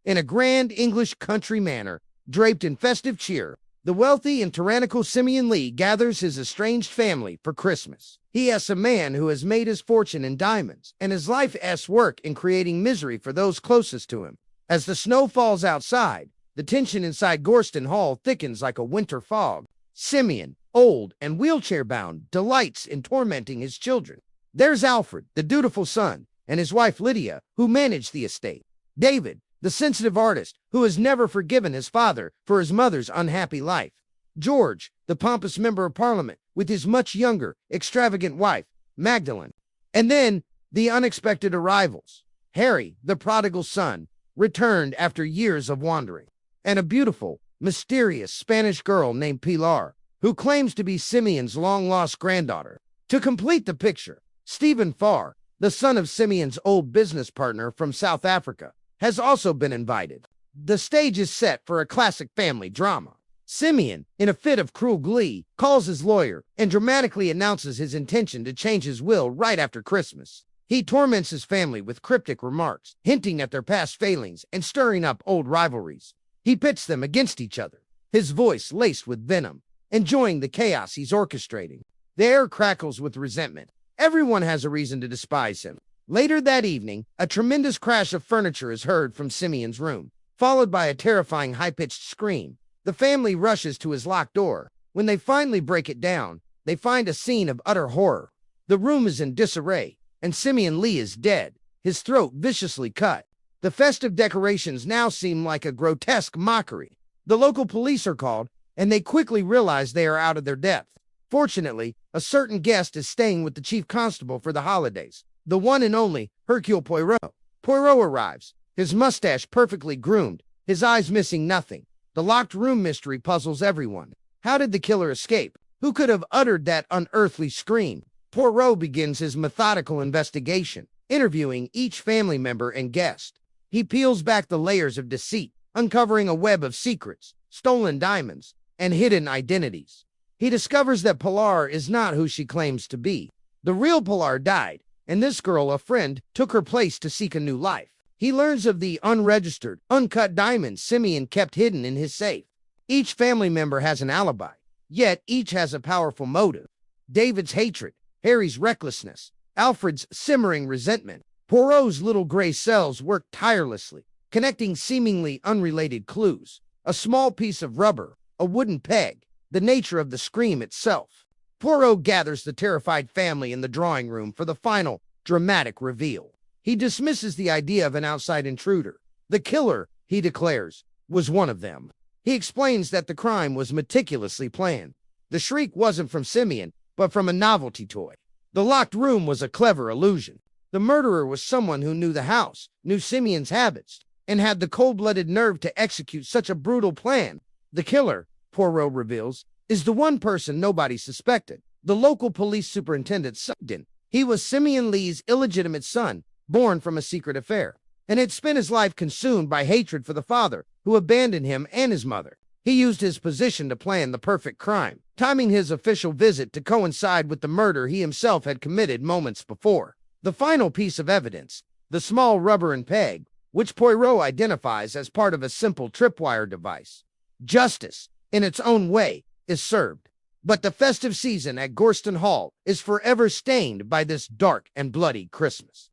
In a grand English country manor, draped in festive cheer, the wealthy and tyrannical Simeon Lee gathers his estranged family for Christmas. He is a man who has made his fortune in diamonds, and his life's work in creating misery for those closest to him. As the snow falls outside, the tension inside Gorston Hall thickens like a winter fog. Simeon, old and wheelchair-bound, delights in tormenting his children. There's Alfred, the dutiful son, and his wife Lydia, who manage the estate. David, the sensitive artist, who has never forgiven his father for his mother's unhappy life. George, the pompous member of Parliament, with his much younger, extravagant wife, Magdalene. And then, the unexpected arrivals. Harry, the prodigal son, returned after years of wandering, and a beautiful, mysterious Spanish girl named Pilar, who claims to be Simeon's long-lost granddaughter. To complete the picture, Stephen Farr, the son of Simeon's old business partner from South Africa, has also been invited. The stage is set for a classic family drama. Simeon, in a fit of cruel glee, calls his lawyer and dramatically announces his intention to change his will right after Christmas. He torments his family with cryptic remarks, hinting at their past failings and stirring up old rivalries. He pits them against each other, his voice laced with venom, enjoying the chaos he's orchestrating. The air crackles with resentment. Everyone has a reason to despise him. Later that evening, a tremendous crash of furniture is heard from Simeon's room, followed by a terrifying high-pitched scream. The family rushes to his locked door. When they finally break it down, they find a scene of utter horror. The room is in disarray, and Simeon Lee is dead, his throat viciously cut. The festive decorations now seem like a grotesque mockery. The local police are called, and they quickly realize they are out of their depth. Fortunately, a certain guest is staying with the chief constable for the holidays, the one and only Hercule Poirot. Poirot arrives, his mustache perfectly groomed, his eyes missing nothing. The locked room mystery puzzles everyone. How did the killer escape? Who could have uttered that unearthly scream? Poirot begins his methodical investigation, interviewing each family member and guest. He peels back the layers of deceit, uncovering a web of secrets, stolen diamonds, and hidden identities. He discovers that Pilar is not who she claims to be. The real Pilar died, and this girl, a friend, took her place to seek a new life. He learns of the unregistered, uncut diamonds Simeon kept hidden in his safe. Each family member has an alibi, yet each has a powerful motive. David's hatred, Harry's recklessness, Alfred's simmering resentment. Poirot's little gray cells work tirelessly, connecting seemingly unrelated clues. A small piece of rubber, a wooden peg, the nature of the scream itself. Poirot gathers the terrified family in the drawing room for the final, dramatic reveal. He dismisses the idea of an outside intruder. The killer, he declares, was one of them. He explains that the crime was meticulously planned. The shriek wasn't from Simeon, but from a novelty toy. The locked room was a clever illusion. The murderer was someone who knew the house, knew Simeon's habits, and had the cold-blooded nerve to execute such a brutal plan. The killer, Poirot reveals, is the one person nobody suspected. The local police superintendent Sugden. He was Simeon Lee's illegitimate son, born from a secret affair, and had spent his life consumed by hatred for the father, who abandoned him and his mother. He used his position to plan the perfect crime, timing his official visit to coincide with the murder he himself had committed moments before. The final piece of evidence, the small rubber and peg, which Poirot identifies as part of a simple tripwire device. Justice, in its own way, is served. But the festive season at Gorston Hall is forever stained by this dark and bloody Christmas.